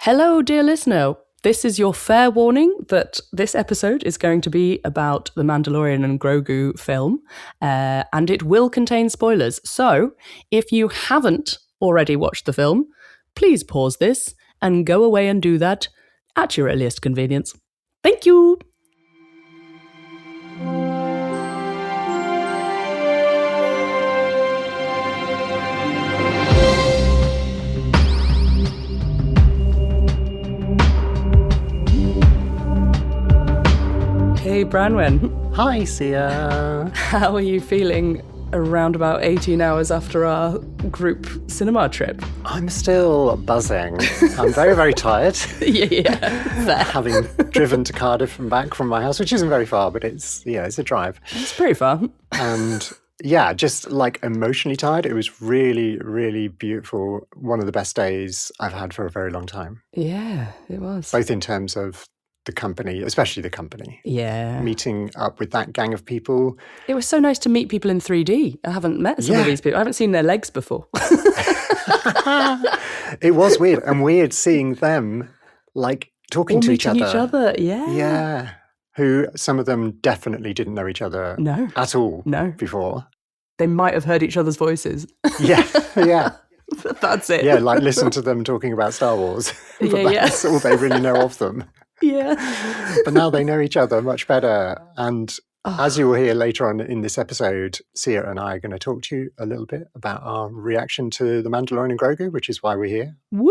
Hello, dear listener. This is your fair warning that this episode is going to be about the Mandalorian and Grogu film, and it will contain spoilers. So, if you haven't already watched the film, please pause this and go away and do that at your earliest convenience. Thank you. Hey, Branwen. Hi, Seah. How are you feeling around about 18 hours after our group cinema trip? I'm still buzzing. I'm very, very tired. Yeah. Having driven to Cardiff and back from my house, which isn't very far, but it's a drive. It's pretty fun. And yeah, just like emotionally tired. It was really, really beautiful. One of the best days I've had for a very long time. Yeah, it was. Both in terms of the company, especially the company. Yeah. Meeting up with that gang of people. It was so nice to meet people in 3D. I haven't met some of these people. I haven't seen their legs before. It was weird. And weird seeing them like talking to each other. Yeah. Yeah. Who some of them definitely didn't know each other at all before. They might have heard each other's voices. Yeah. That's it. Yeah, like listen to them talking about Star Wars. That's all they really know of them. Yeah. But now they know each other much better. And as you will hear later on in this episode, Seah and I are going to talk to you a little bit about our reaction to The Mandalorian and Grogu, which is why we're here. Woo!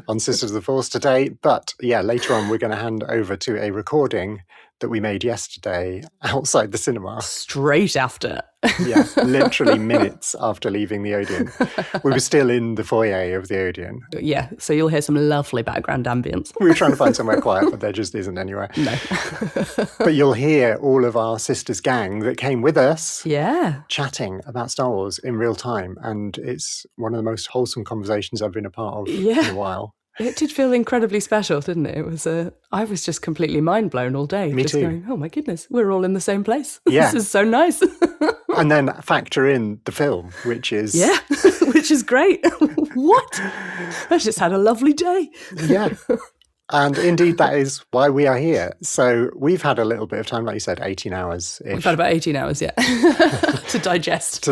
On Sisters of the Force today. But yeah, later on we're going to hand over to a recording that we made yesterday outside the cinema. Straight after. Yeah, literally minutes after leaving the Odeon. We were still in the foyer of the Odeon. Yeah, so you'll hear some lovely background ambience. We were trying to find somewhere quiet, but there just isn't anywhere. No. But you'll hear all of our sisters' gang that came with us chatting about Star Wars in real time. And it's one of the most wholesome conversations I've been a part of in a while. It did feel incredibly special, didn't it? It was I was just completely mind blown all day. Me just too. Going, oh my goodness, we're all in the same place. Yeah. This is so nice. And then factor in the film, which is... Yeah, which is great. What? I just had a lovely day. Yeah. And indeed, that is why we are here. So we've had a little bit of time, like you said, 18 hours. We've had about 18 hours, to digest.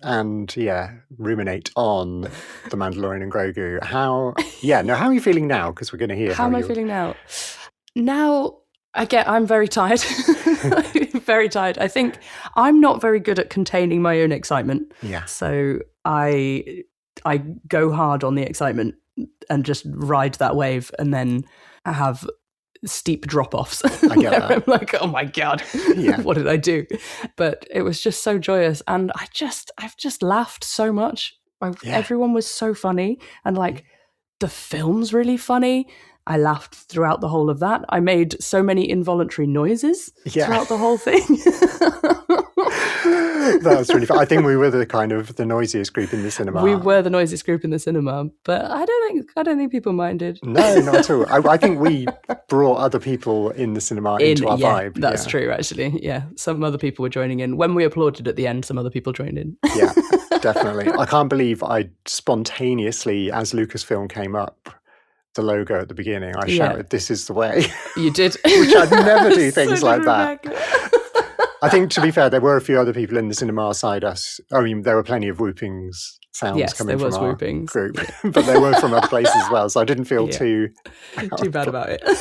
And ruminate on The Mandalorian and Grogu. How are you feeling now? Because we're going to hear how am I feeling now? Now, I'm very tired. Very tired. I think I'm not very good at containing my own excitement. Yeah. So I go hard on the excitement and just ride that wave, and then I have steep drop-offs. I get that. I'm like, oh my God, what did I do? But it was just so joyous, and I've just laughed so much. Everyone was so funny, and like the film's really funny. I laughed throughout the whole of that. I made so many involuntary noises throughout the whole thing. That was really fun. I think we were the noisiest group in the cinema. We were the noisiest group in the cinema, but I don't think people minded. No, not at all. I think we brought other people in the cinema into our vibe. That's true, actually. Yeah, some other people were joining in. When we applauded at the end, some other people joined in. Yeah, definitely. I can't believe I spontaneously, as Lucasfilm came up, the logo at the beginning, I shouted, "This is the way." You did. Which I'd never do things like that. I think, to be fair, there were a few other people in the cinema side us. I mean, there were plenty of whoopings sounds coming from our group, but they were from other places as well, so I didn't feel too bad about it. It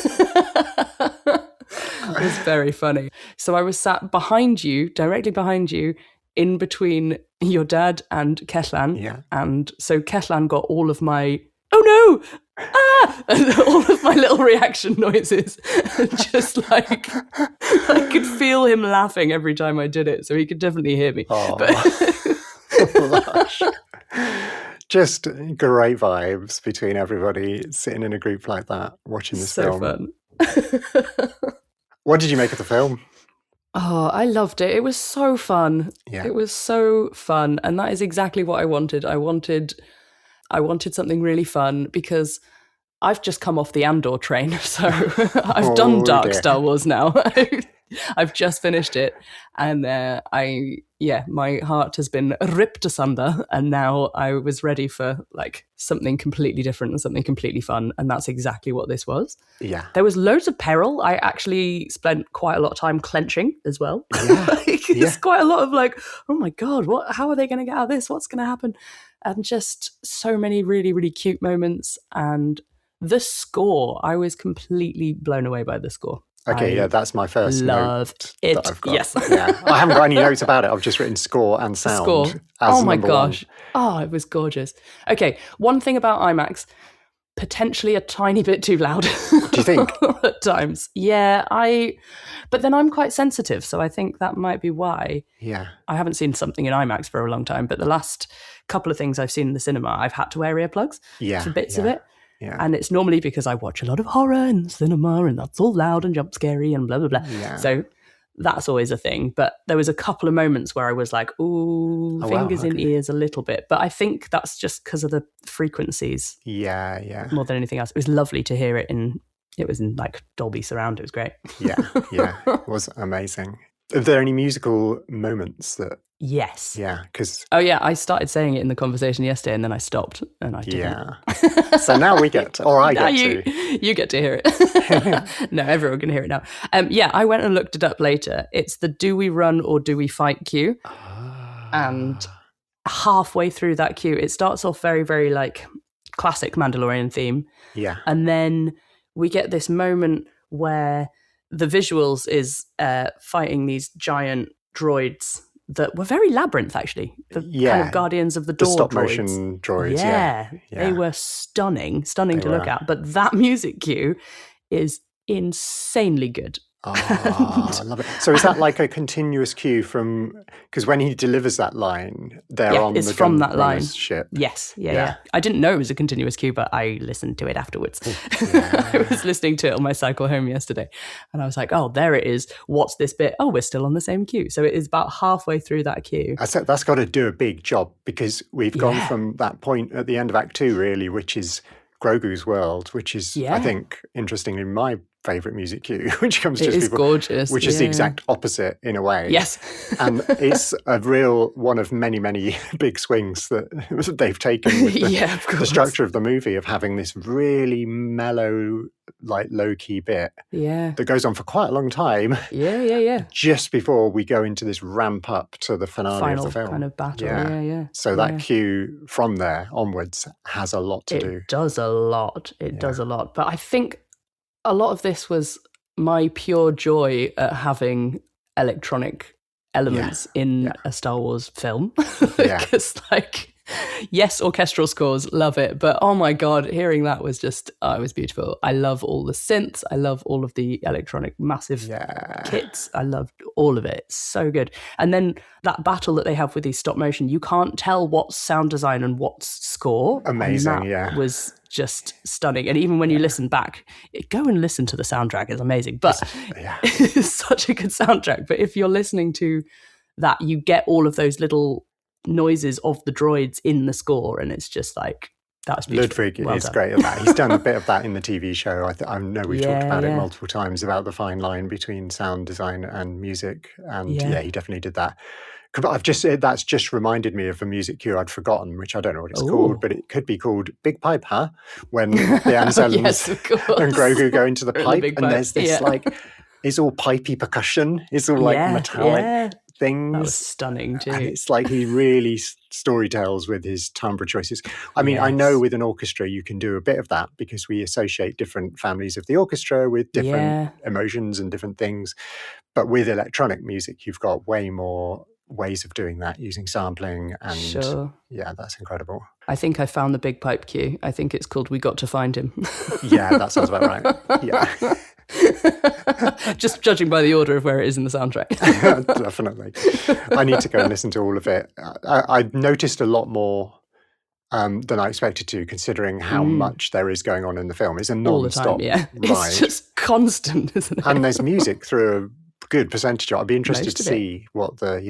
was very funny. So I was sat directly behind you, in between your dad and Ketlan. Yeah. And so Ketlan got all of my, oh no! And all of my little reaction noises. Just like, I could feel him laughing every time I did it, so he could definitely hear me. Just great vibes between everybody sitting in a group like that, watching this film. So fun. What did you make of the film? Oh, I loved it. It was so fun. Yeah. It was so fun. And that is exactly what I wanted. I wanted something really fun because I've just come off the Andor train, so I've done Dark Star Wars now. I've just finished it, and my heart has been ripped asunder, and now I was ready for like something completely different and something completely fun, and that's exactly what this was. Yeah. There was loads of peril. I actually spent quite a lot of time clenching as well. Yeah. It's quite a lot of like, oh my God, how are they going to get out of this? What's going to happen? And just so many really, really cute moments. And the score, I was completely blown away by the score. Okay, that's my first note that I've got. Yes. Yeah. I haven't got any notes about it. I've just written score and sound. Score. As oh my gosh. One. Oh, it was gorgeous. Okay, one thing about IMAX, potentially a tiny bit too loud. Do you think? At times. Yeah, but then I'm quite sensitive, so I think that might be why. Yeah. I haven't seen something in IMAX for a long time, but the last couple of things I've seen in the cinema, I've had to wear earplugs for bits of it. Yeah. And it's normally because I watch a lot of horror in the cinema and that's all loud and jump scary and blah, blah, blah. Yeah. So that's always a thing. But there was a couple of moments where I was like, fingers in ears a little bit. But I think that's just because of the frequencies. Yeah. More than anything else. It was lovely to hear it it was in like Dolby Surround. It was great. Yeah. It was amazing. Are there any musical moments that... Yes. Yeah, because... Oh, yeah, I started saying it in the conversation yesterday and then I stopped and I didn't. Yeah. So now we get... Or I get to. You get to hear it. No, everyone can hear it now. I went and looked it up later. It's the Do We Run or Do We Fight cue. And halfway through that cue, it starts off very, very like classic Mandalorian theme. Yeah. And then we get this moment where the visuals is fighting these giant droids that were very Labyrinth, actually. The kind of Guardians of the Door stop motion droids. Yeah. They were stunning to look at. But that music cue is insanely good. Oh, I love it. So is that like a continuous cue from... Because when he delivers that line, they're on the from that line ship. Yes, yeah. I didn't know it was a continuous cue, but I listened to it afterwards. I was listening to it on my cycle home yesterday, and I was like, oh, there it is. What's this bit? Oh, we're still on the same cue. So it is about halfway through that cue. That's got to do a big job, because we've gone from that point at the end of Act 2, really, which is Grogu's world, which is, I think, interestingly, my favourite music cue, which comes just before, gorgeous, which is the exact opposite in a way. Yes. And it's a real one of many, many big swings that they've taken with the structure of the movie, of having this really mellow, like low-key bit that goes on for quite a long time. Yeah. Just before we go into this ramp up to the finale of the film. Kind of battle. Yeah. So that cue from there onwards has a lot to do. It does a lot. It does a lot. But I think a lot of this was my pure joy at having electronic elements in a Star Wars film. Because, yes, orchestral scores, love it. But oh my God, hearing that was just, it was beautiful. I love all the synths. I love all of the electronic massive kits. I loved all of it. It's so good. And then that battle that they have with these stop motion, you can't tell what's sound design and what's score. Amazing, was just stunning. And even when you listen back, go and listen to the soundtrack. It's amazing. But it's such a good soundtrack. But if you're listening to that, you get all of those little noises of the droids in the score, and it's just like, that's beautiful. Ludwig is great at that. He's done a bit of that in the TV show. I know we've talked about it multiple times, about the fine line between sound design and music, and he definitely did that. That's just reminded me of a music cue I'd forgotten, which I don't know what it's called, but it could be called Big Pipe, huh? When the Anzellans and Grogu go into the pipe, and there's this it's all pipey percussion. It's all like metallic things. That was stunning too. And it's like he really storytells with his timbre choices. I mean, I know with an orchestra you can do a bit of that, because we associate different families of the orchestra with different emotions and different things. But with electronic music, you've got way more ways of doing that, using sampling, and that's incredible. I think I found the Big Pipe cue. I think it's called We Got to Find Him. Yeah, that sounds about right. Yeah. Just judging by the order of where it is in the soundtrack. Definitely. I need to go and listen to all of it. I noticed a lot more than I expected to, considering how much there is going on in the film. It's a non-stop all the time, ride. It's just constant, isn't it? And there's music through a good percentage of it. I'd be interested to see what the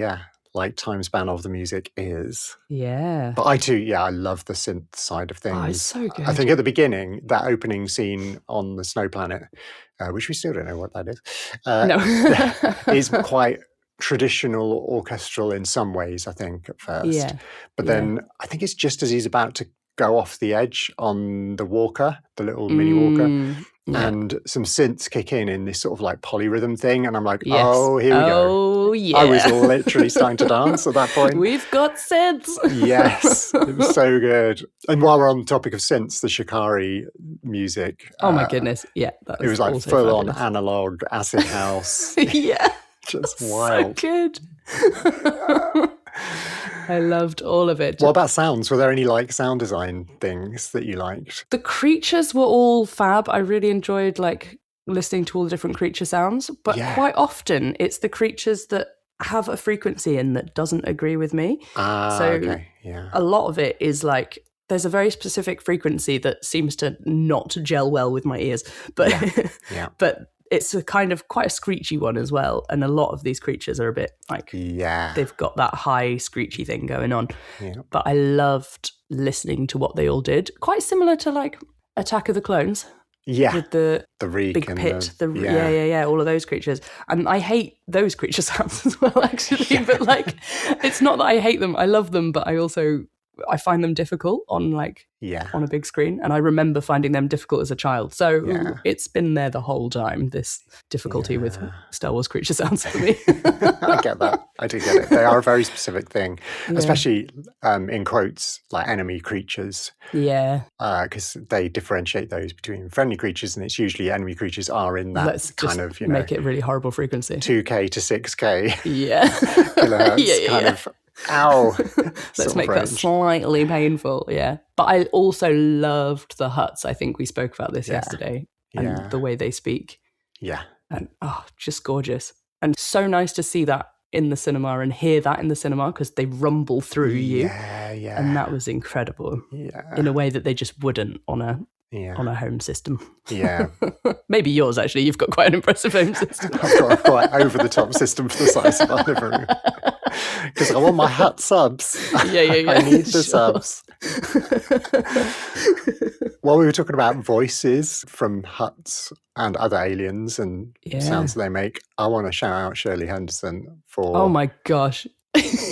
time span of the music is. Yeah. But I love the synth side of things. Oh, it's so good. I think at the beginning, that opening scene on the snow planet, which we still don't know what that is, is quite traditional orchestral in some ways, I think, at first. Yeah. But then I think it's just as he's about to go off the edge on the walker, the little mini walker, and some synths kick in this sort of like polyrhythm thing, and I'm like, oh, here we go. Oh, yeah. I was literally starting to dance at that point. We've got synths. Yes, it was so good. And while we're on the topic of synths, the Shikari music. Oh my goodness, yeah. It was like full-on analog acid house. Yeah. Just wild. So good. I loved all of it. What about sounds? Were there any like sound design things that you liked? The creatures were all fab. I really enjoyed like listening to all the different creature sounds, but quite often it's the creatures that have a frequency in that doesn't agree with me. A lot of it is like there's a very specific frequency that seems to not gel well with my ears, but but it's a kind of quite a screechy one as well. And a lot of these creatures are a bit like, they've got that high screechy thing going on. Yeah. But I loved listening to what they all did. Quite similar to like Attack of the Clones. Yeah. With the reek big and pit. All of those creatures. And I hate those creature sounds as well, actually. Yeah. But like, it's not that I hate them. I love them, but I find them difficult on on a big screen, and I remember finding them difficult as a child. So it's been there the whole time, this difficulty with Star Wars creature sounds for me. I get that. I do get it. They are a very specific thing, especially in quotes, like enemy creatures. Yeah. Because they differentiate those between friendly creatures, and it's usually enemy creatures are in that kind of, make it a really horrible frequency. 2K to 6K. Yeah. Kilohertz kind of. Ow. Let's make that slightly painful, But I also loved the huts. I think we spoke about this yesterday. And the way they speak. Yeah. And just gorgeous. And so nice to see that in the cinema and hear that in the cinema because they rumble through you. Yeah. And that was incredible. Yeah. In a way that they just wouldn't on a home system. Yeah. Maybe yours, actually. You've got quite an impressive home system. I've got a quite over-the-top system for the size of our living room. Because I want my hut subs. Yeah. I need the subs. While we were talking about voices from huts and other aliens and sounds they make, I want to shout out Shirley Henderson for... Oh my gosh.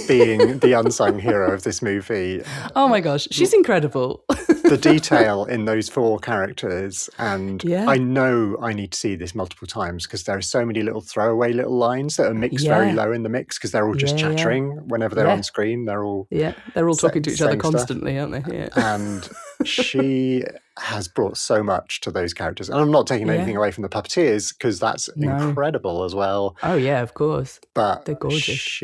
being the unsung hero of this movie. Oh my gosh, she's incredible. The detail in those four characters, and I know I need to see this multiple times because there are so many little throwaway little lines that are mixed very low in the mix because they're all just chattering whenever they're on screen. They're all talking to each other constantly, aren't they? Yeah. And she has brought so much to those characters, and I'm not taking anything away from the puppeteers because that's incredible as well. Oh yeah, of course. But they're gorgeous.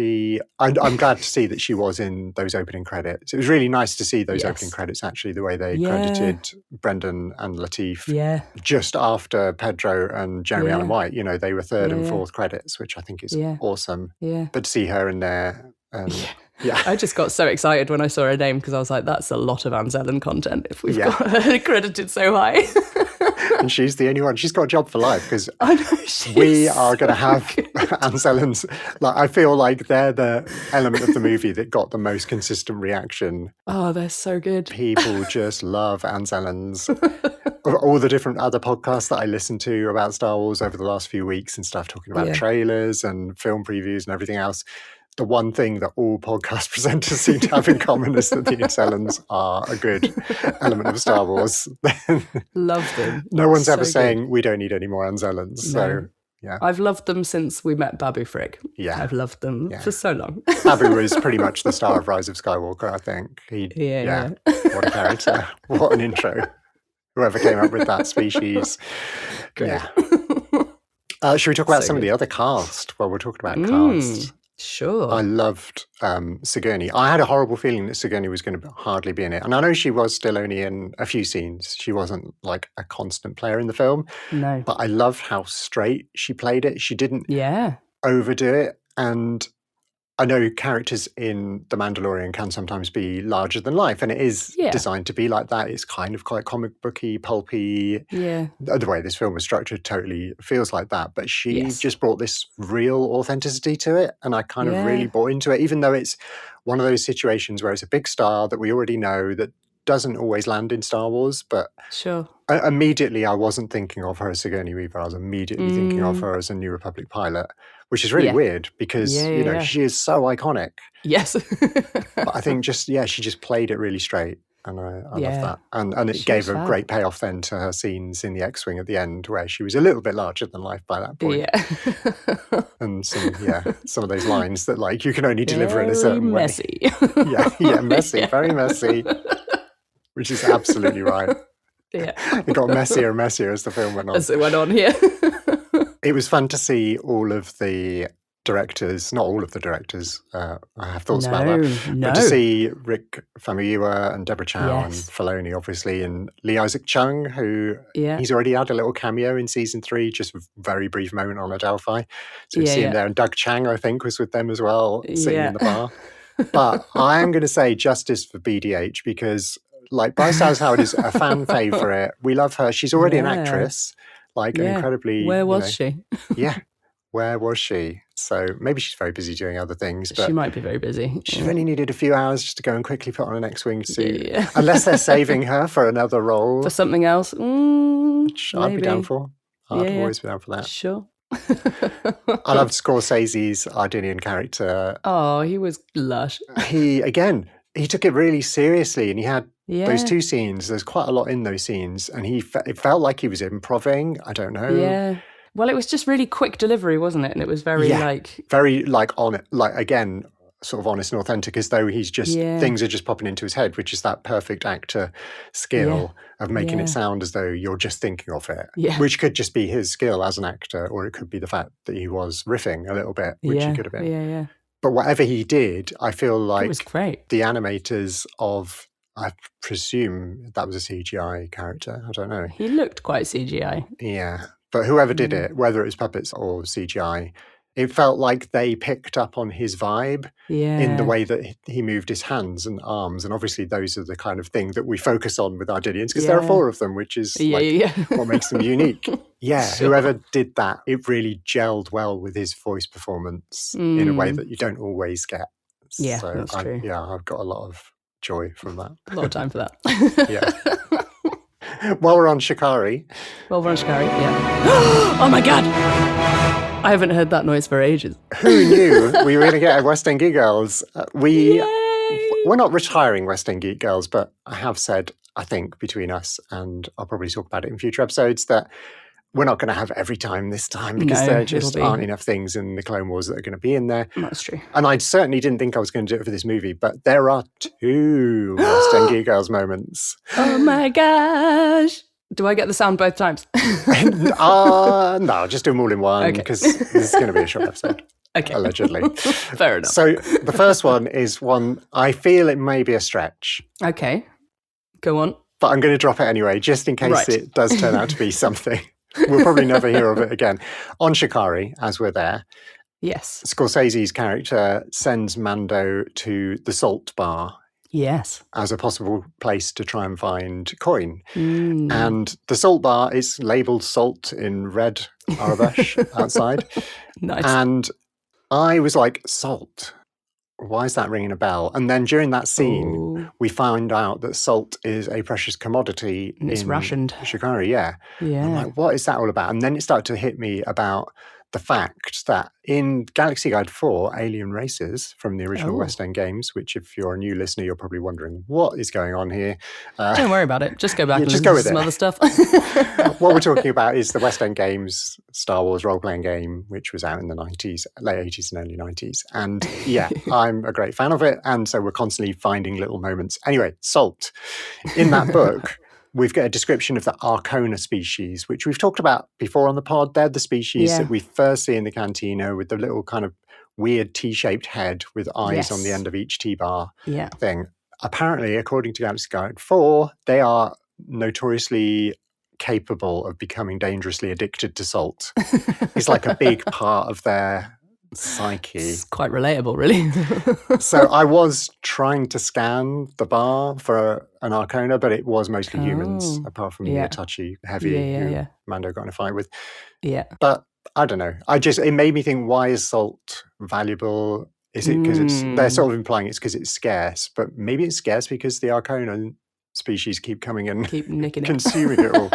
I'm glad to see that she was in those opening credits. It was really nice to see those opening credits, actually, the way they credited Brendan and Lateef just after Pedro and Jeremy Allen White. You know, they were third and fourth credits, which I think is awesome. Yeah. But to see her in there. I just got so excited when I saw her name because I was like, that's a lot of Anne Zellen content if we've got her credited so high. And she's the only one. She's got a job for life because we are going to have Anne Zellen's... I feel like they're the element of the movie that got the most consistent reaction. Oh, they're so good. People just love Anne Zellen's. All the different other podcasts that I listened to about Star Wars over the last few weeks and stuff, talking about trailers and film previews and everything else. The one thing that all podcast presenters seem to have in common is that the Cellans are a good element of Star Wars. Love them. No one's ever saying, we don't need any more Anne Zellans. So, I've loved them since we met Babu Frick. Yeah. I've loved them for so long. Babu was pretty much the star of Rise of Skywalker, I think. What a character. What an intro. Whoever came up with that species. Great. Yeah. Should we talk about some of the other cast while we're talking about cast? Sure. I loved Sigourney. I had a horrible feeling that Sigourney was going to hardly be in it. And I know she was still only in a few scenes. She wasn't like a constant player in the film. No. But I loved how straight she played it. She didn't overdo it. And I know characters in The Mandalorian can sometimes be larger than life, and it is designed to be like that. It's kind of quite comic booky, pulpy. Yeah. The way this film was structured totally feels like that. But she just brought this real authenticity to it, and I kind of really bought into it, even though it's one of those situations where it's a big star that we already know that doesn't always land in Star Wars. But immediately I wasn't thinking of her as Sigourney Weaver. I was immediately thinking of her as a New Republic pilot, which is really weird because, she is so iconic. Yes. But I think she just played it really straight. And I love that. And it gave a great payoff then to her scenes in the X-Wing at the end where she was a little bit larger than life by that point. Yeah. And some of those lines that like you can only deliver in a certain messy. way. Messy, very messy. Which is absolutely right. Yeah. It got messier and messier as the film went on. As it went on, yeah. It was fun to see all of the directors, not all of the directors, I have thoughts about that, but to see Rick Famuyiwa and Deborah Chow and Filoni, obviously, and Lee Isaac Chung, who he's already had a little cameo in season 3, just a very brief moment on Adelphi. So you see him there, and Doug Chang, I think, was with them as well, sitting in the bar. But I am going to say justice for BDH because... Like, Bryce Dallas Howard is a fan favourite. We love her. She's already an actress. Like, an incredibly... Where was she? Where was she? So maybe she's very busy doing other things. But she might be very busy. She's only needed a few hours just to go and quickly put on an X-Wing suit. Yeah. Unless they're saving her for another role. For something else. Which I'd be down for. I'd always be down for that. Sure. I loved Scorsese's Ardinian character. Oh, he was lush. He took it really seriously, and he had those 2 scenes. There's quite a lot in those scenes, and it felt like he was improving. I don't know. Yeah. Well, it was just really quick delivery, wasn't it? And it was very on it, like again, sort of honest and authentic, as though he's just things are just popping into his head, which is that perfect actor skill of making it sound as though you're just thinking of it, which could just be his skill as an actor, or it could be the fact that he was riffing a little bit, which he could have been. Yeah. But whatever he did, I feel like it was great. The animators of, I presume that was a CGI character. I don't know. He looked quite CGI. Yeah. But whoever did it, whether it was puppets or CGI, it felt like they picked up on his vibe in the way that he moved his hands and arms. And obviously those are the kind of thing that we focus on with Ardinians, because there are 4 of them, which is what makes them unique. Whoever did that, it really gelled well with his voice performance in a way that you don't always get. Yeah, so that's true. I've got a lot of joy from that. A lot of time for that. While we're on Shikari. Oh my God! I haven't heard that noise for ages. Who knew we were going to get a West End Geek Girls? We're not retiring West End Geek Girls, but I have said, I think, between us, and I'll probably talk about it in future episodes, that we're not going to have every time this time, because there just aren't enough things in the Clone Wars that are going to be in there. That's true. And I certainly didn't think I was going to do it for this movie, but there are 2 West End Geek Girls moments. Oh my gosh. Do I get the sound both times? No, just do them all in one, because this is going to be a short episode. Okay. Allegedly. Fair enough. So the first one is one, I feel it may be a stretch. Okay. Go on. But I'm going to drop it anyway, just in case it does turn out to be something. We'll probably never hear of it again. On Shikari, as we're there, yes, Scorsese's character sends Mando to the Salt Bar. Yes. As a possible place to try and find coin. And the Salt Bar is labelled salt in red Arabic outside. Nice. And I was like, salt? Why is that ringing a bell? And then during that scene, we find out that salt is a precious commodity. And it's rationed. Shikari, yeah. I'm like, what is that all about? And then it started to hit me about the fact that in Galaxy Guide 4, alien races from the original West End games, which if you're a new listener, you're probably wondering, what is going on here? Don't worry about it. Just go back and listen to some other stuff. What we're talking about is the West End games, Star Wars role-playing game, which was out in the 90s, late 80s and early 90s. And I'm a great fan of it. And so we're constantly finding little moments. Anyway, salt. In that book, we've got a description of the Arcona species, which we've talked about before on the pod. They're the species that we first see in the cantina with the little kind of weird T-shaped head with eyes on the end of each T-bar thing. Apparently, according to Galaxy Guide 4, they are notoriously capable of becoming dangerously addicted to salt. It's like a big part of their psyche. It's quite relatable, really. So I was trying to scan the bar for an Arcona, but it was mostly humans, apart from the Itachi heavy who Mando got in a fight with. Yeah. But I don't know. It made me think, why is salt valuable? Is it because they're sort of implying it's because it's scarce, but maybe it's scarce because the Arcona species keep coming and keep nicking consuming it all.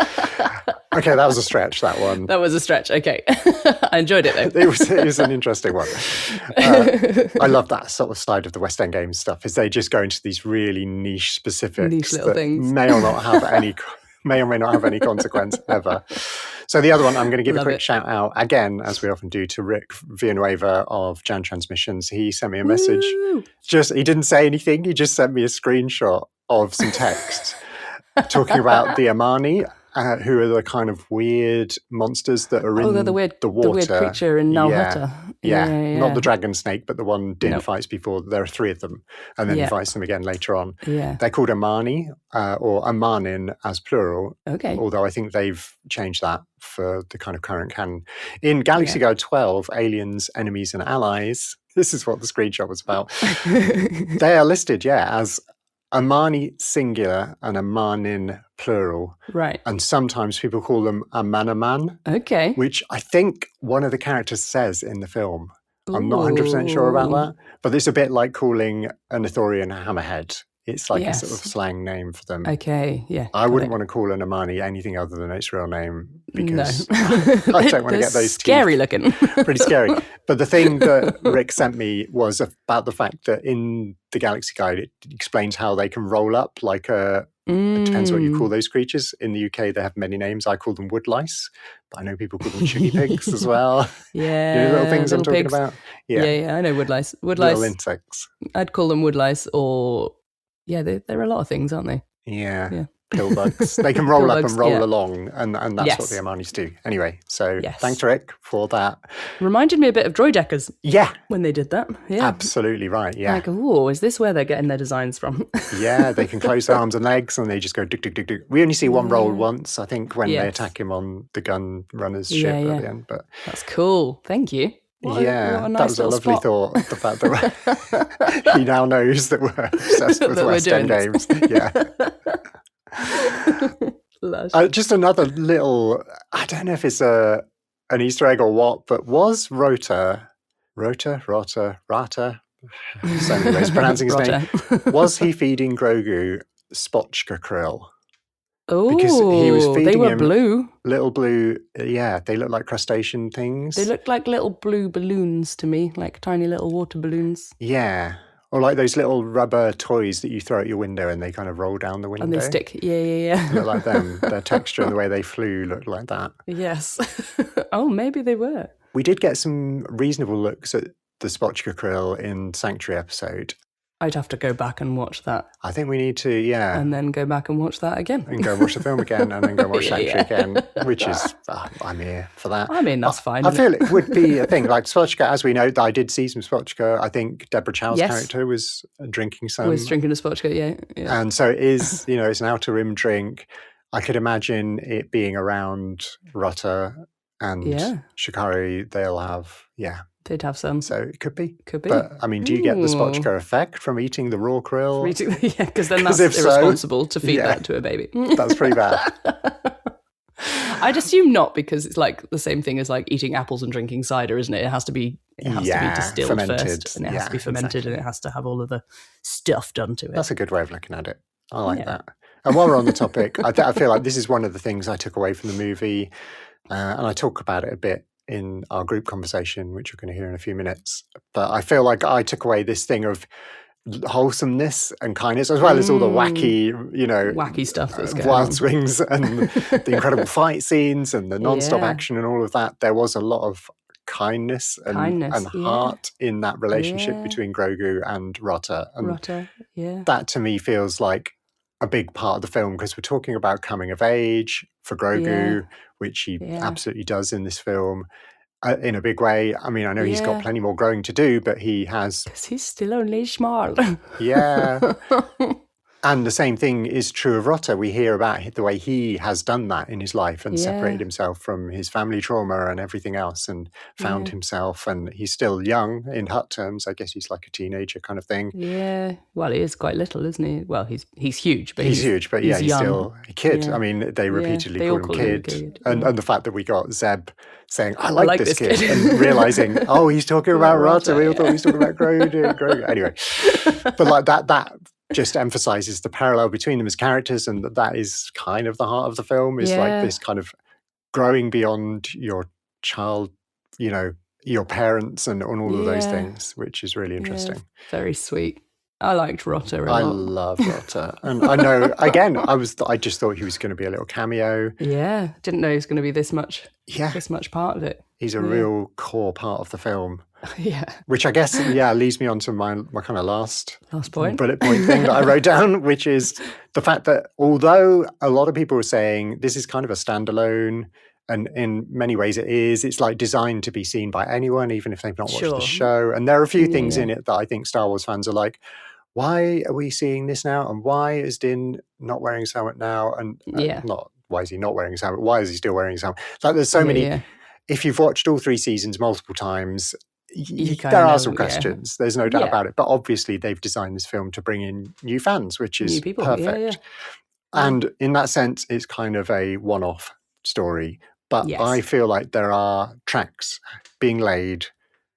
Okay, that was a stretch, that one. That was a stretch, okay. I enjoyed it, though. It was an interesting one. I love that sort of side of the West End Games stuff, is they just go into these really niche specifics niche little things. may or may not have any consequence ever. So the other one, I'm going to give a quick shout out, again, as we often do, to Rick Villanueva of Jan Transmissions. He sent me a message. He didn't say anything. He just sent me a screenshot of some text talking about the Amani, who are the kind of weird monsters that are in the water. The weird creature in Nalhutta. Yeah. Not the dragon snake, but the one Din fights before. There are 3 of them, and then he fights them again later on. Yeah. They're called Amani, or Amanin as plural. Okay. Although I think they've changed that for the kind of current canon. In Galaxy Guide 12, Aliens, Enemies and Allies, this is what the screenshot was about. They are listed, as Amani singular and Amanin plural. Right. And sometimes people call them Amanaman. Okay. Which I think one of the characters says in the film. I'm not 100% sure about that. But it's a bit like calling an Ithorian a hammerhead. It's like a sort of slang name for them. Okay, yeah. I wouldn't want to call an Amani anything other than its real name, because I don't want to get those scary teeth. Looking. Pretty scary. But the thing that Rick sent me was about the fact that in the Galaxy Guide, it explains how they can roll up like a... It depends what you call those creatures. In the UK, they have many names. I call them woodlice, but I know people call them chuggy pigs as well. Yeah. You know the little things I'm talking pigs. about? Yeah, I know woodlice. Little insects. I'd call them woodlice, or... Yeah, they're a lot of things, aren't they? Yeah. Pillbugs. They can roll up and roll along, and that's what the Amanis do. Anyway, so thanks, Rick, for that. Reminded me a bit of Droideckers. Yeah. When they did that. Yeah. Absolutely right, yeah. Like, is this where they're getting their designs from? Yeah, they can close their arms and legs, and they just go dick, dick, dick, dick. We only see one roll once, I think, when they attack him on the gun runner's ship at the end. But that's cool. Thank you. What a nice that was a lovely thought. The fact that he now knows that we're obsessed with West End games. Yeah. Just another little, I don't know if it's an Easter egg or what, but was Rata, so many ways of pronouncing his name, was he feeding Grogu spotchka krill? Oh, because he was feeding they were him blue. Little blue, they look like crustacean things. They look like little blue balloons to me, like tiny little water balloons. Yeah, or like those little rubber toys that you throw out your window and they kind of roll down the window. And they stick, yeah. Look like them. Their texture and the way they flew looked like that. Yes. Oh, maybe they were. We did get some reasonable looks at the spotchka krill in Sanctuary episode. I'd have to go back and watch that. I think we need to, And then go back and watch that again. And go watch the film again, and then go watch Sanctuary again, which is, I'm here for that. I mean, that's fine. I feel it would be a thing. Like spotchka, as we know, I did see some spotchka. I think Deborah Chow's character was drinking some. Was drinking a spotchka, yeah. And so it is, it's an outer rim drink. I could imagine it being around Rutta and Shikari. They'll have, They'd have some. So it could be. But, I mean, do you get the spotchka effect from eating the raw krill? Because then that's irresponsible to feed that to a baby. That's pretty bad. I'd assume not, because it's like the same thing as like eating apples and drinking cider, isn't it? It has to be distilled fermented first, and it has to be fermented, and it has to have all of the stuff done to it. That's a good way of looking at it. I like that. And while we're on the topic, I feel like this is one of the things I took away from the movie, and I talk about it a bit in our group conversation, which you're going to hear in a few minutes. But I feel like I took away this thing of wholesomeness and kindness, as well as all the wacky stuff that's going wild on. swings and the incredible fight scenes and the non-stop action and all of that. There was a lot of kindness and heart in that relationship between Grogu and Rota. And that to me feels like a big part of the film, because we're talking about coming of age for Grogu, which he absolutely does in this film in a big way. I mean, I know he's got plenty more growing to do, but he has... Because he's still only small. Yeah. And the same thing is true of Rotter. We hear about the way he has done that in his life and separated himself from his family trauma and everything else and found himself. And he's still young in Hutt terms. I guess he's like a teenager kind of thing. Yeah. Well, he is quite little, isn't he? Well, he's huge, but he's huge, but he's still a kid. Yeah. I mean, they repeatedly call him kid. And the fact that we got Zeb saying, I like this kid, and realizing, oh, he's talking about Rotter. We all thought he was talking about Grogu. Anyway, but like that just emphasizes the parallel between them as characters, and that is kind of the heart of the film, is like this kind of growing beyond your child, you know, your parents and all of those things, which is really interesting. Very sweet. I liked Rotter a lot. I love Rotter. And I know, again, I just thought he was going to be a little cameo. Yeah. Didn't know he was going to be this much part of it. He's a real core part of the film. Yeah. Which I guess, leads me on to my kind of last point. bullet point thing that I wrote down, which is the fact that although a lot of people are saying this is kind of a standalone, and in many ways it is, it's like designed to be seen by anyone, even if they've not watched the show. And there are a few things in it that I think Star Wars fans are like, why are we seeing this now? And why is Din not wearing a helmet now? And not why is he not wearing a helmet? Why is he still wearing a helmet? Like there's so many. Yeah. If you've watched all 3 seasons multiple times, there are some questions. There's no doubt about it. But obviously they've designed this film to bring in new fans, which is perfect. And in that sense, it's kind of a one-off story. But I feel like there are tracks being laid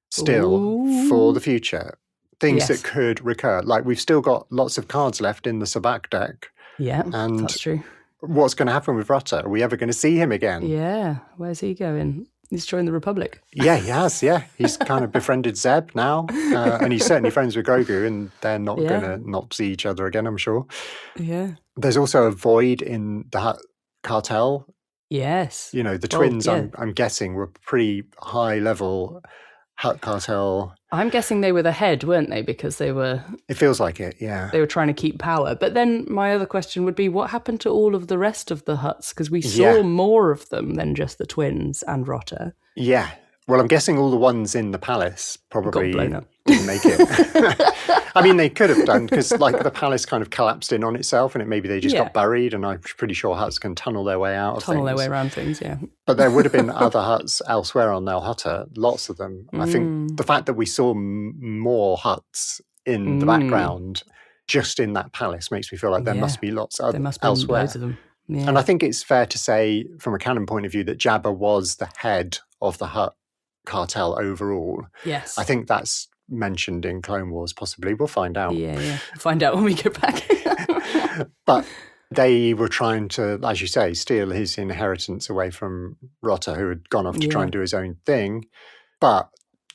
still for the future. Things that could recur. Like we've still got lots of cards left in the Sabak deck. Yeah, and that's true. What's going to happen with Rotter? Are we ever going to see him again? Yeah, where's he going? He's joined the Republic. Yeah, he has, He's kind of befriended Zeb now. And he's certainly friends with Grogu, and they're not going to not see each other again, I'm sure. Yeah. There's also a void in the Hutt cartel. Yes. You know, the twins, I'm guessing, were pretty high level Hutt cartel. I'm guessing they were the head, weren't they? Because they were... It feels like it, yeah. They were trying to keep power. But then my other question would be, what happened to all of the rest of the Hutts? Because we saw more of them than just the twins and Rotter. Yeah. Well, I'm guessing all the ones in the palace probably didn't make it. I mean, they could have done, because like the palace kind of collapsed in on itself, and maybe they just got buried, and I'm pretty sure Hutts can tunnel their way out of things. Tunnel their way around things, yeah. But there would have been other Hutts elsewhere on Nal Hutta, lots of them. I think the fact that we saw more Hutts in the background just in that palace makes me feel like there must be lots elsewhere. Loads of them. Yeah. And I think it's fair to say, from a canon point of view, that Jabba was the head of the Hutt cartel overall. Yes. I think that's mentioned in Clone Wars, possibly. We'll find out. Yeah. We'll find out when we get back. But they were trying to, as you say, steal his inheritance away from Rotter, who had gone off to try and do his own thing. But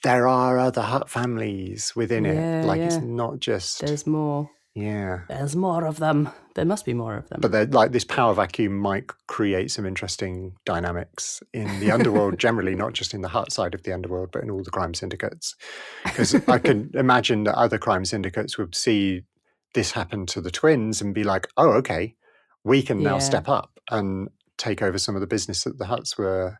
there are other Hutt families within it. Like, it's not just... There's more. Yeah. There's more of them. There must be more of them. But like this power vacuum might create some interesting dynamics in the underworld generally, not just in the Hutt side of the underworld, but in all the crime syndicates. Because I can imagine that other crime syndicates would see this happen to the twins and be like, oh, okay, we can now step up and take over some of the business that the Hutts were...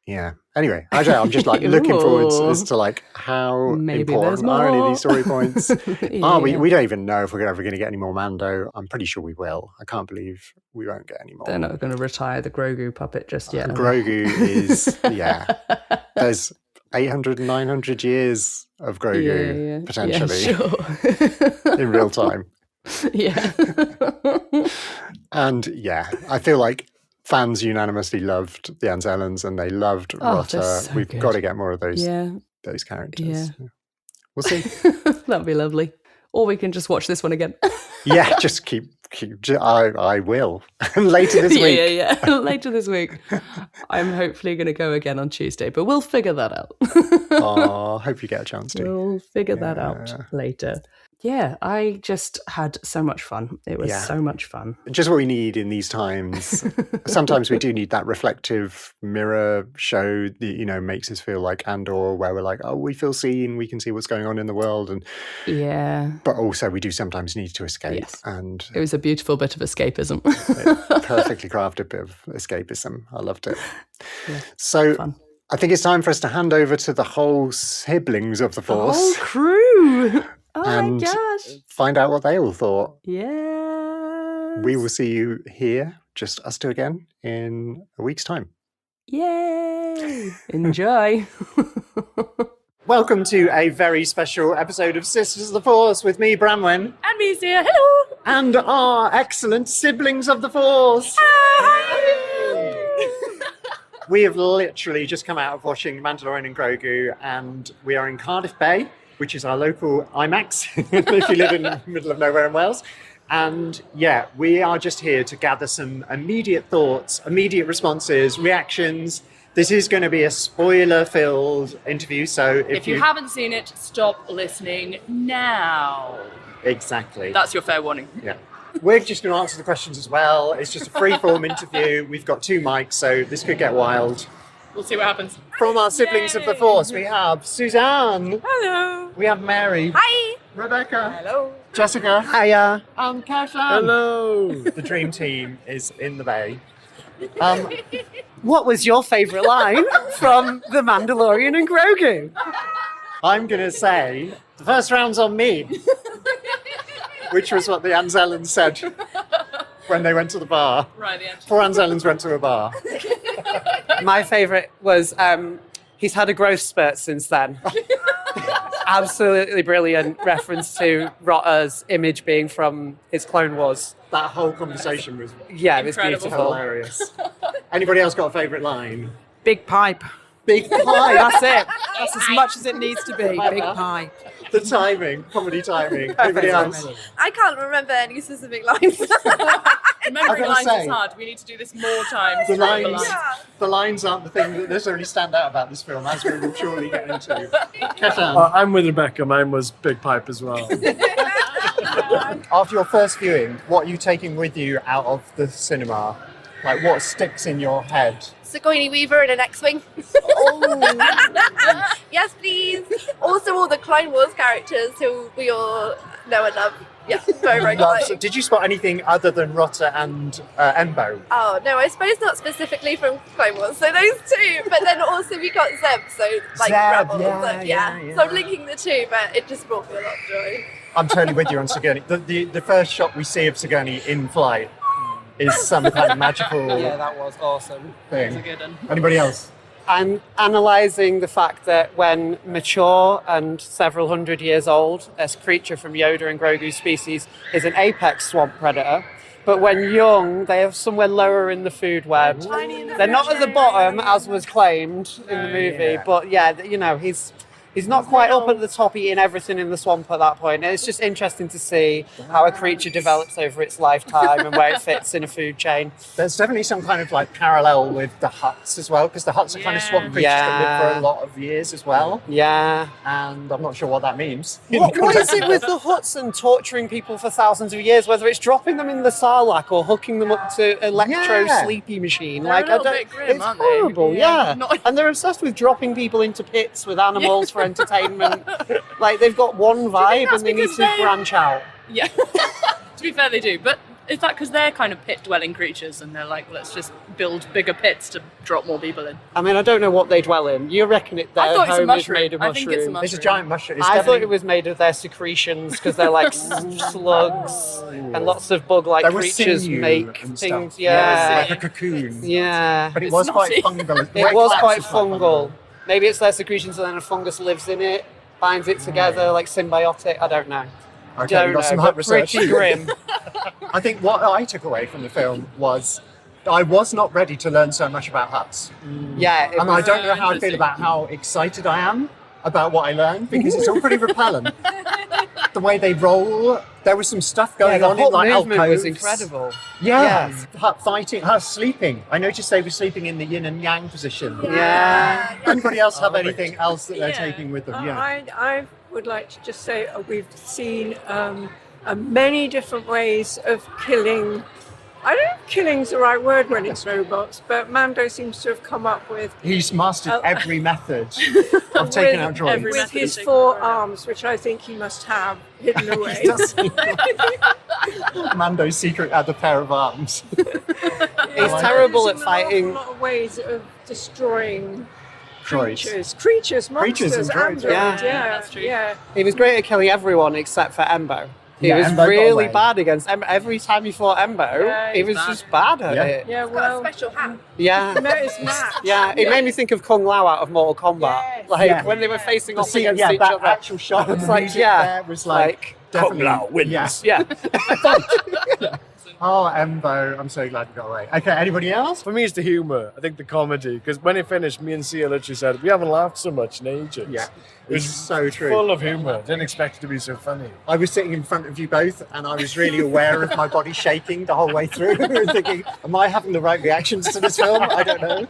Yeah. Anyway, I'm just like looking forward as to like how important are any of these story points. We don't even know if we're ever going to get any more Mando. I'm pretty sure we will. I can't believe we won't get any more. They're not going to retire the Grogu puppet just yet. Grogu is, there's 800 and 900 years of Grogu, potentially, in real time. Yeah. And I feel like fans unanimously loved the Anzellans, and they loved Rotter. So We've got to get more of those characters. Yeah. We'll see. That'd be lovely. Or we can just watch this one again. Just keep. I will. Later this week. Yeah. Later this week. I'm hopefully going to go again on Tuesday, but we'll figure that out. I hope you get a chance to. We'll figure that out later. Yeah, I just had so much fun. It was so much fun. Just what we need in these times. Sometimes we do need that reflective mirror show that, makes us feel like Andor, where we're like, oh, we feel seen, we can see what's going on in the world. And but also we do sometimes need to escape. Yes. And it was a beautiful bit of escapism. Perfectly crafted bit of escapism. I loved it. Yeah, so fun. I think it's time for us to hand over to the whole siblings of the Force. The whole crew. Oh and my gosh. find out what they all thought. Yeah. We will see you here, just us two again, in a week's time. Yay! Enjoy. Welcome to a very special episode of Sisters of the Force with me, Branwen. And me, Seah. Hello! And our excellent siblings of the Force. Hi! We have literally just come out of watching Mandalorian and Grogu, and we are in Cardiff Bay, which is our local IMAX, if you live in the middle of nowhere in Wales. And yeah, we are just here to gather some immediate thoughts, immediate responses, reactions. This is going to be a spoiler-filled interview, so if you haven't seen it, stop listening now. Exactly. That's your fair warning. Yeah. We're just going to answer the questions as well. It's just a free-form interview. We've got 2 mics, so this could get wild. We'll see what happens. From our siblings of the Force, we have Suzanne. Hello. We have Mary. Hi. Rebecca. Hello. Jessika. Hiya. And Keshan. Hello. The dream team is in the bay. What was your favourite line from The Mandalorian and Grogu? I'm going to say, the first round's on me. Which was what the Anzellans said when they went to the bar. Right, the end. 4 Anzellans went to a bar. My favourite was he's had a growth spurt since then. Absolutely brilliant reference to Rotter's image being from his Clone Wars. That whole conversation was Yeah, it was Incredible. beautiful. hilarious. Anybody else got a favourite line? Big pipe. Big pie. That's it. That's as much as it needs to be. Big pipe. The timing, comedy timing. Anybody else? I can't remember any specific lines. Remembering I lines gotta is say, hard. We need to do this more times. The Remember lines, the lines aren't the thing that necessarily stand out about this film, as we will surely get into. Keshan. I'm with Rebecca. Mine was Big Pipe as well. After your first viewing, what are you taking with you out of the cinema? Like, what sticks in your head? Sigourney Weaver in an X-Wing. Yes, please. Also all the Clone Wars characters who we all know and love. Yeah, very, very exciting. Did you spot anything other than Rotter and Embo? Oh, no, I suppose not specifically from Clone Wars. So those two, but then also we got Zeb, so like Zeb, Rebels. yeah, So, yeah. So I'm linking the two, but it just brought me a lot of joy. I'm totally with you on Sigourney. The first shot we see of Sigourney in flight is some kind of magical Yeah, that was awesome. thing. Good one. Anybody else? And analysing the fact that when mature and several hundred years old, a creature from Yoda and Grogu's species is an apex swamp predator, but when young, they are somewhere lower in the food web. They're not at the bottom, as was claimed in the movie, but yeah, you know, he's not quite up at the top eating everything in the swamp at that point. And it's just interesting to see how a creature develops over its lifetime and where it fits in a food chain. There's definitely some kind of like parallel with the Hutts as well, because the Hutts are kind of swamp creatures that live for a lot of years as well. Yeah. And I'm not sure what that means. What is it with the Hutts and torturing people for thousands of years, whether it's dropping them in the Sarlacc or hooking them up to electro-sleepy machine? They're a little bit grim, it's aren't they? horrible, Yeah. yeah. And they're obsessed with dropping people into pits with animals for entertainment. Like, they've got one vibe that's and they need because to they- branch out. Yeah. To be fair, they do. But is that because they're kind of pit-dwelling creatures and they're like, let's just build bigger pits to drop more people in? I mean, I don't know what they dwell in. You reckon their thought it's a home is mushroom. made of I mushroom? think it's a mushroom. It's a giant mushroom. It's I thought definitely- it was made of their secretions because they're like slugs and lots of bug-like There was creatures sinew make and things. stuff. Yeah, Like a cocoon. yeah. But it It's was quite snotty. fungal. It was quite fungal. Maybe it's their secretions and then a fungus lives in it, binds it together like symbiotic. I don't know. Okay, Don't we've got know, some but hot research. pretty grim. I think what I took away from the film was I was not ready to learn so much about Hutts. Yeah, it And I was, don't know how I feel interesting. about how excited I am about what I learned, because it's all pretty repellent. The way they roll, there was some stuff yeah, going the on in whole like movement alcoves. was incredible. Yeah, Yeah. Hutt fighting, Hutt sleeping. I noticed they were sleeping in the yin and yang position. Yeah. Anybody else have anything else that they're Yeah. taking with them? Yeah. I would like to just say we've seen many different ways of killing. I don't know if killing's the right word when it's robots, but Mando seems to have come up with He's mastered every method of taking out droids. every with method his of taking 4 droids. arms, which I think he must have hidden away. Does he? Mando's secret other pair of arms. He's terrible at fighting. There's an awful lot of ways of destroying Droids. creatures, monsters, Creatures and droids, androids. yeah. Yeah, That's true. yeah. He was great at killing everyone except for Embo. He was really bad against Embo. Every time he fought Embo, he was just bad at it. Yeah, well, got a special hat. Yeah. It made me think of Kung Lao out of Mortal Kombat. Yes. When they were facing off against each that other. actual shot. It's like, was like Kung Lao wins. Yeah. Oh, Embo, I'm so glad you got away. Okay, anybody else? For me, it's the humour. I think the comedy. Because when it finished, me and Seah literally said, we haven't laughed so much in ages. Yeah, it was so true. Full of humour. Didn't expect it to be so funny. I was sitting in front of you both, and I was really aware of my body shaking the whole way through, and thinking, am I having the right reactions to this film? I don't know.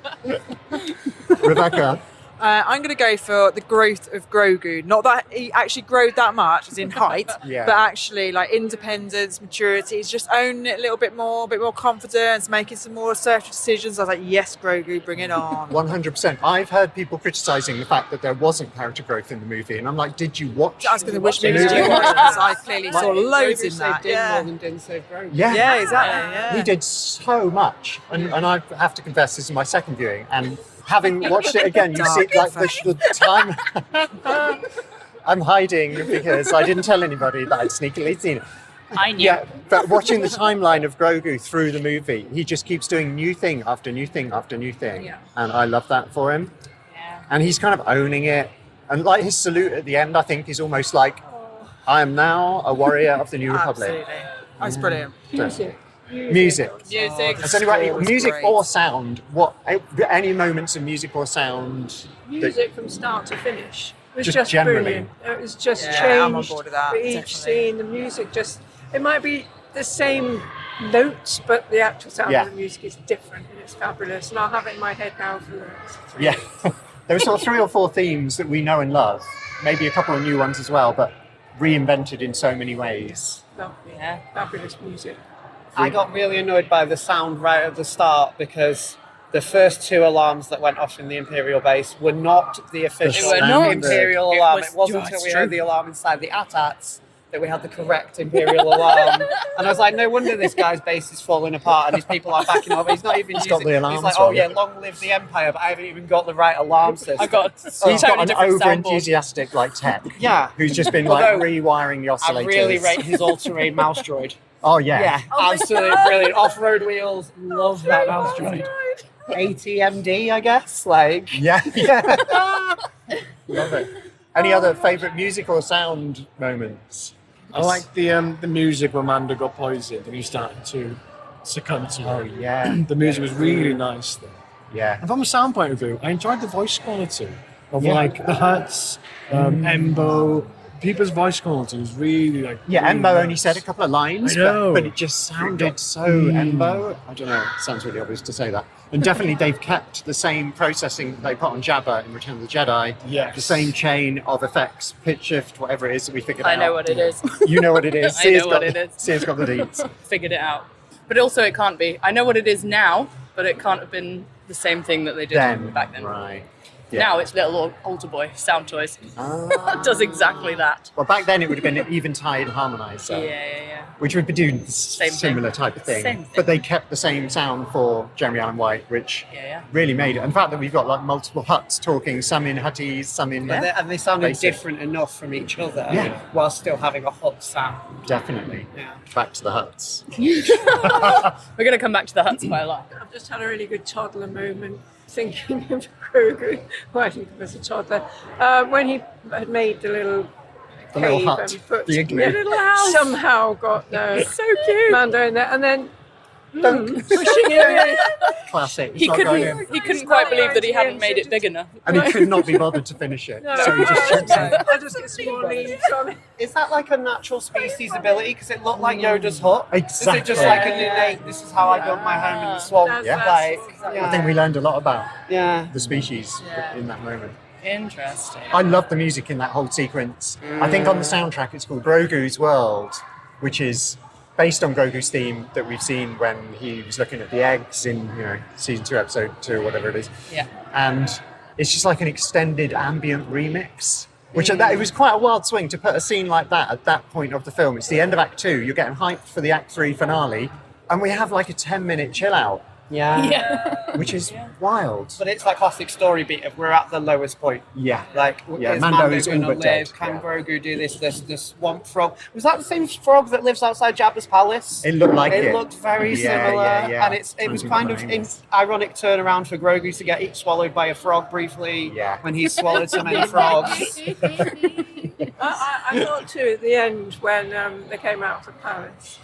Rebecca? I'm going to go for the growth of Grogu. Not that he actually growed that much, as in height, but actually like independence, maturity. He's just owning it a little bit more confidence, making some more assertive decisions. I was like, yes, Grogu, bring it on. 100%. I've heard people criticising the fact that there wasn't character growth in the movie, and I'm like, did you watch? I was going to which movies do you watch? Because I clearly saw loads in that. More than Din saved Grogu. Yeah, exactly. Yeah. He did so much, and I have to confess, this is my second viewing, and having watched it again, you see like the time. I'm hiding because I didn't tell anybody that I'd sneakily seen it. I knew. Yeah, but watching the timeline of Grogu through the movie, he just keeps doing new thing after new thing after new thing, and I love that for him. Yeah. And he's kind of owning it, and like his salute at the end, I think is almost like, I am now a warrior of the New Republic. Absolutely, that's brilliant. Music. That's music great. or sound. Any moments of music or sound? Music from start to finish was Just just generally. brilliant. It was just changed I'm on board with that, for each definitely. scene. The music it might be the same notes, but the actual sound of the music is different, and it's fabulous. And I'll have it in my head now for the next 3 Yeah. There were sort of 3 or 4 themes that we know and love. Maybe a couple of new ones as well, but reinvented in so many ways. Lovely, fabulous music. I got really annoyed by the sound right at the start because the first 2 alarms that went off in the Imperial base were not the official Imperial alarm. It wasn't until we heard the alarm inside the AT-ATs that we had the correct Imperial alarm. And I was like, no wonder this guy's base is falling apart and these people aren't backing up. He's not even using got the alarms He's like, wrong. long live the Empire, but I haven't even got the right alarm system. I got He's got an over-enthusiastic tech. Yeah. Who's just been rewiring the oscillators. I really rate his all-terrain mouse droid. Oh yeah. Yeah, absolutely brilliant. Off-road wheels, love that mouse droid. ATMD, I guess. Yeah. Love it. Any other favourite music or sound moments? I like the music when Mando got poisoned and he started to succumb to it. Oh yeah. The music was really nice there. Yeah. And from a sound point of view, I enjoyed the voice quality of the Hutts, Embo. People's voice quality was really Yeah, really Embo nice. only said a couple of lines, I know. but it just sounded so Embo. I don't know, it sounds really obvious to say that. And definitely they've kept the same processing they put on Jabba in Return of the Jedi. Yes. The same chain of effects, pitch shift, whatever it is that we figured out. I know what it is. You know what it is. I know what it is. Sia's got the deeds. Figured it out. But also it can't be. I know what it is now, but it can't have been the same thing that they did back then. Right. Yeah. Now it's little altar boy sound toys. Does exactly that. Well, back then it would have been Eventide harmonizer. Yeah. Which would be doing the Same similar thing. type of thing. Same thing. But they kept the same sound for Jeremy Allen White, which Yeah. really made it. And the fact that we've got multiple Hutts talking, some in Hutties, some in... And they sounded Basic. different enough from each other while still having a hot sound. Definitely. Yeah. Back to the Hutts. We're going to come back to the Hutts quite a lot. I've just had a really good toddler moment thinking of Grogu. Well, I think it was a toddler. When he had made the little cave hut, and put the igloo. the little house. Somehow got the So cute. Mando in there, and then pushing it in. Classic. He It's not going in. couldn't quite believe that he hadn't made it big enough. And he could not be bothered to finish it. So he just chucks it. I'll just get small leaves on it. Is that like a natural species ability? Because it looked like Yoda's hut. Exactly. Is it just like an innate, this is how I built my home in the swamp? Yeah. I think we learned a lot about the species in that moment. Interesting. I love the music in that whole sequence. I think on the soundtrack it's called Grogu's World, which is based on Grogu's theme that we've seen when he was looking at the eggs in season 2, episode 2, whatever it is. Yeah. And it's just like an extended ambient remix, which it was quite a wild swing to put a scene like that at that point of the film. It's the end of Act 2, you're getting hyped for the Act 3 finale, and we have like a 10-minute chill out Yeah. Which is wild. But it's that classic story beat of we're at the lowest point. Yeah. Like, is Mando Mando is all going to but live? dead. Can Grogu do this? The swamp frog. Was that the same frog that lives outside Jabba's palace? It looked like it. It looked very similar. And it was kind of an ironic turnaround for Grogu to get swallowed by a frog briefly when he swallowed so many frogs. I thought too at the end when they came out of the palace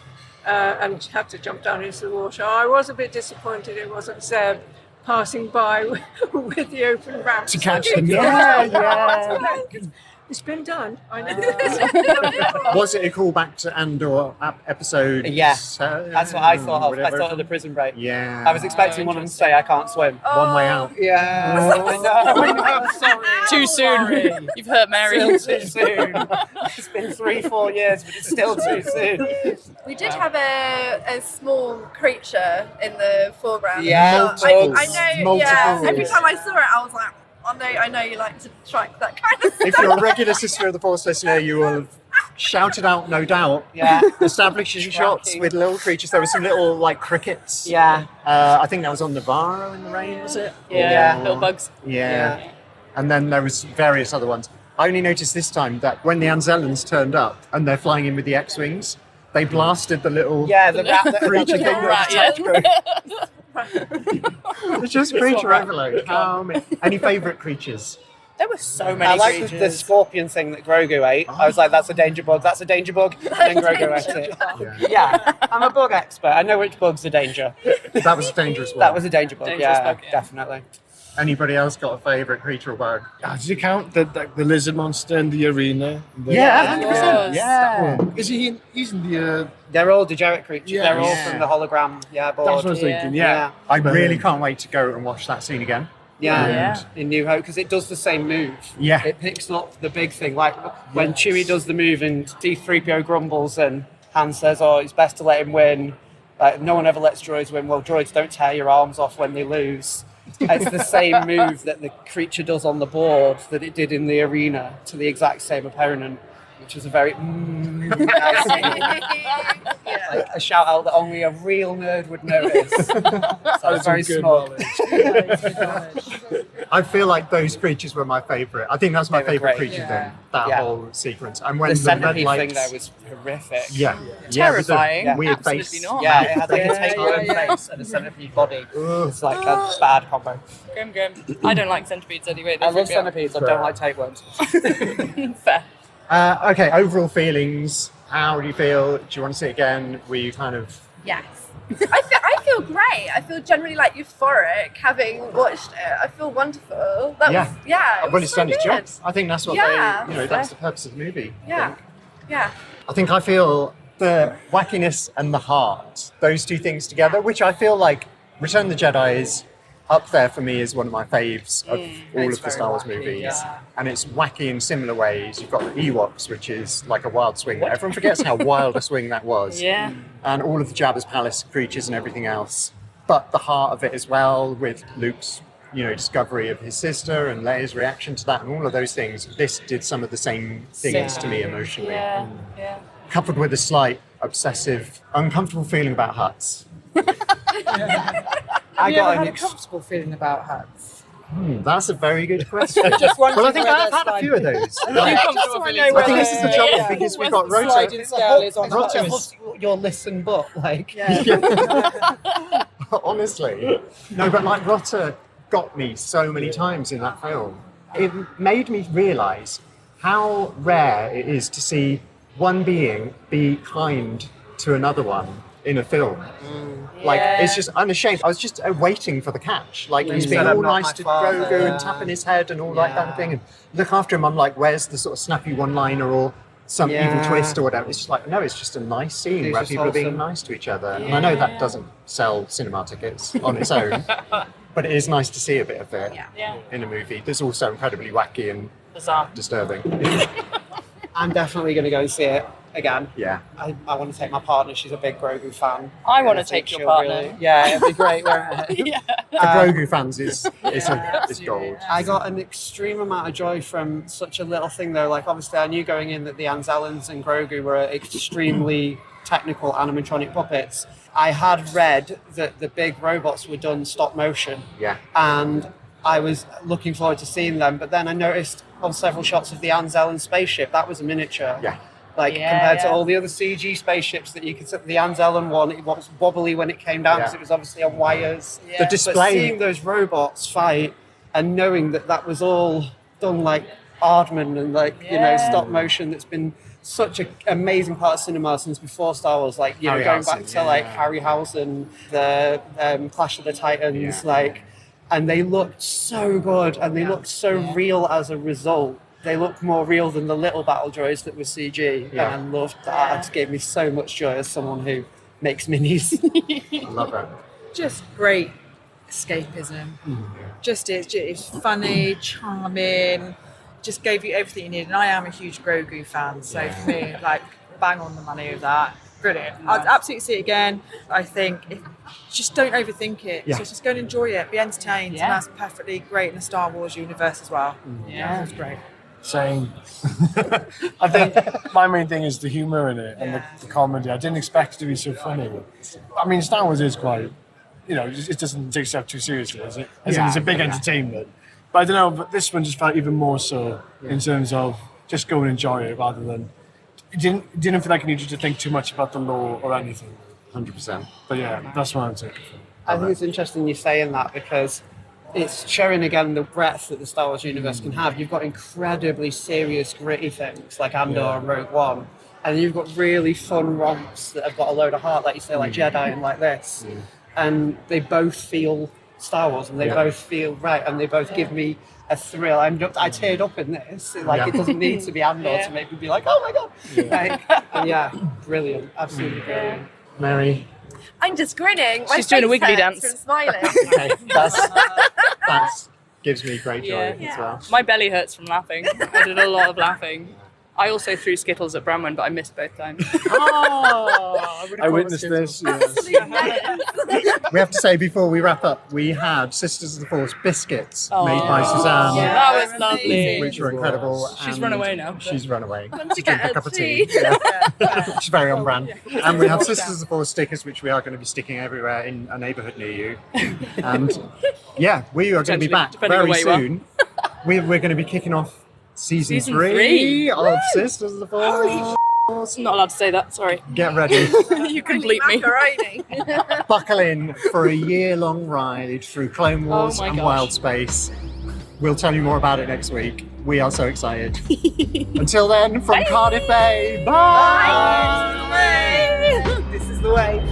and had to jump down into the water, I was a bit disappointed it wasn't Zeb passing by with the open ramp to catch them. It's been done. I know. Was it a callback to Andor episode? Yeah, that's what I thought of. I thought of the prison break. Yeah. I was expecting one of them to say, I can't swim. One way out. Yeah. I know. Sorry. Too soon. You've hurt Mary. Still too soon. It's been 3-4 years, but it's still too soon. We did have a small creature in the foreground. Yeah. I know. Yeah. Multiple. Every time I saw it, I was like, I know you like to strike that kind of stuff. If you're a regular Sister of the Force listener, you will have shouted out, no doubt. Yeah. Establishing shots with little creatures. There were some little, like, crickets. Yeah. I think that was on Navarro in the rain, was it? Yeah. Little bugs. Yeah. And then there was various other ones. I only noticed this time that when the Anzellans turned up and they're flying in with the X-Wings, they blasted the little the rat creature thing that rat, attacked It's just creature overload. Any favourite creatures? There were so many I like creatures. the scorpion thing that Grogu ate. I was like, that's a danger bug, and then Grogu ate it. Yeah, I'm a bug expert. I know which bug's a danger. That was a dangerous one. That was a danger bug, Dangerous bug, definitely. Anybody else got a favourite creature or bug? Does it count the lizard monster in the arena? 100%. Yes. Is he's in the... They're all degenerate creatures. Yeah. They're all from the hologram. Board. That's what I was thinking, yeah. I really can't wait to go and watch that scene again. Yeah, in New Hope, because it does the same move. Yeah. It picks up the big thing. Like when Chewie does the move and C-3PO grumbles and Han says, it's best to let him win. Like, no one ever lets droids win. Well, droids don't tear your arms off when they lose. It's the same move that the creature does on the board that it did in the arena to the exact same opponent, which was a very like a shout out that only a real nerd would notice. So very small. I feel like those creatures were my favourite. I think that's my favourite creature thing. That whole sequence. And when the the centipede red thing lights, there was horrific. Terrifying. With a weird Absolutely face. not. Yeah, it had like a tapeworm face and a centipede body. It's like a bad combo. Grim. I don't like centipedes anyway. I love centipedes. I don't like tapeworms. Fair. Okay, overall feelings. How do you feel? Do you want to see it again? Were you kind of... Yes. I feel great. I feel generally like euphoric having watched it. I feel wonderful. Well, it's done its job. I think that's what that's the purpose of the movie. Yeah. I think I feel the wackiness and the heart, those two things together, which I feel like Return of the Jedi is up there for me as one of my faves of all of the Star Wars movies. Yeah. And it's wacky in similar ways. You've got the Ewoks, which is like a wild swing. Everyone forgets how wild a swing that was. Yeah. And all of the Jabba's palace creatures and everything else. But the heart of it as well, with Luke's discovery of his sister and Leia's reaction to that and all of those things. This did some of the same things to me emotionally. Yeah. Coupled with a slight, obsessive, uncomfortable feeling about huts. I got an uncomfortable feeling about huts. That's a very good question. I think I've had a few of those. I think this is the trouble because we've got sliding scale is on your listen book, like. Honestly. No, but like Rotter got me so many times in that film. It made me realise how rare it is to see one being be kind to another one in a film. It's just unashamed. I was just waiting for the catch. Like, he's being all nice to Grogu and tapping his head and all that kind of thing. And look after him, I'm like, where's the sort of snappy one-liner or some evil twist or whatever? It's just like, no, it's just a nice scene where people are being nice to each other. And I know that doesn't sell cinema tickets on its own, but it is nice to see a bit of it in a movie that's also incredibly wacky and bizarre, disturbing. I'm definitely going to go and see it again. Yeah. I want to take my partner. She's a big Grogu fan. I want to take your partner. It'd be great, won't it? For Grogu fans, it's gold. I got an extreme amount of joy from such a little thing, though. Like, obviously, I knew going in that the Anzellans and Grogu were extremely technical animatronic puppets. I had read that the big robots were done stop motion. Yeah. And I was looking forward to seeing them, but then I noticed on several shots of the Anzellan spaceship, that was a miniature. Yeah. Compared to all the other CG spaceships that you could see, the Anzellan one, it was wobbly when it came down because it was obviously on wires. The display. But seeing those robots fight and knowing that that was all done like Aardman and stop motion, that's been such an amazing part of cinema since before Star Wars, going back to Harryhausen, the Clash of the Titans, and they looked so good and they looked so real as a result. They look more real than the little battle droids that were CG, and I loved that. It just gave me so much joy as someone who makes minis. I love it. Just great escapism. It's funny, charming, just gave you everything you need. And I am a huge Grogu fan, so for me, bang on the money with that. Brilliant. I'd absolutely see it again. I think just don't overthink it. So just go and enjoy it, be entertained, and that's perfectly great in the Star Wars universe as well. Yeah, it's great. Same. I think my main thing is the humour in it and the comedy. I didn't expect it to be so funny. I mean, Star Wars is quite, it doesn't take itself too seriously, is it? It's a big entertainment. But I don't know, but this one just felt even more so in terms of just go and enjoy it rather than, it didn't feel like it needed to think too much about the lore or anything. 100%. But yeah, that's what I'm taking from. I think it's interesting you saying that because it's showing again the breadth that the Star Wars universe can have. You've got incredibly serious, gritty things like Andor and Rogue One, and then you've got really fun romps that have got a load of heart, like you say, like Jedi and like this. And they both feel Star Wars, and they both feel right, and they both give me a thrill. I teared up in this. It doesn't need to be Andor to make me be like, oh my god. Brilliant, absolutely brilliant. Mary. I'm just grinning. She's doing a wiggly dance. From smiling. Okay, that gives me great joy as well. My belly hurts from laughing. I did a lot of laughing. I also threw Skittles at Branwen, but I missed both times. I witnessed this. Yes. We have to say before we wrap up, we had Sisters of the Force biscuits made by Suzanne. Yeah, that was lovely. Which were incredible. She's run away now. She's run away to drink a cup of tea. She's very on brand. And we have Sisters of the Force stickers, which we are going to be sticking everywhere in a neighbourhood near you. And we are going to be back very soon. We're going to be kicking off Season 3 of Sisters of the Force. I'm not allowed to say that, sorry. Get ready. You can bleep me. Buckle in for a year-long ride through Clone Wars and Wild Space. We'll tell you more about it next week. We are so excited. Until then, from Cardiff Bay, bye! This is the way.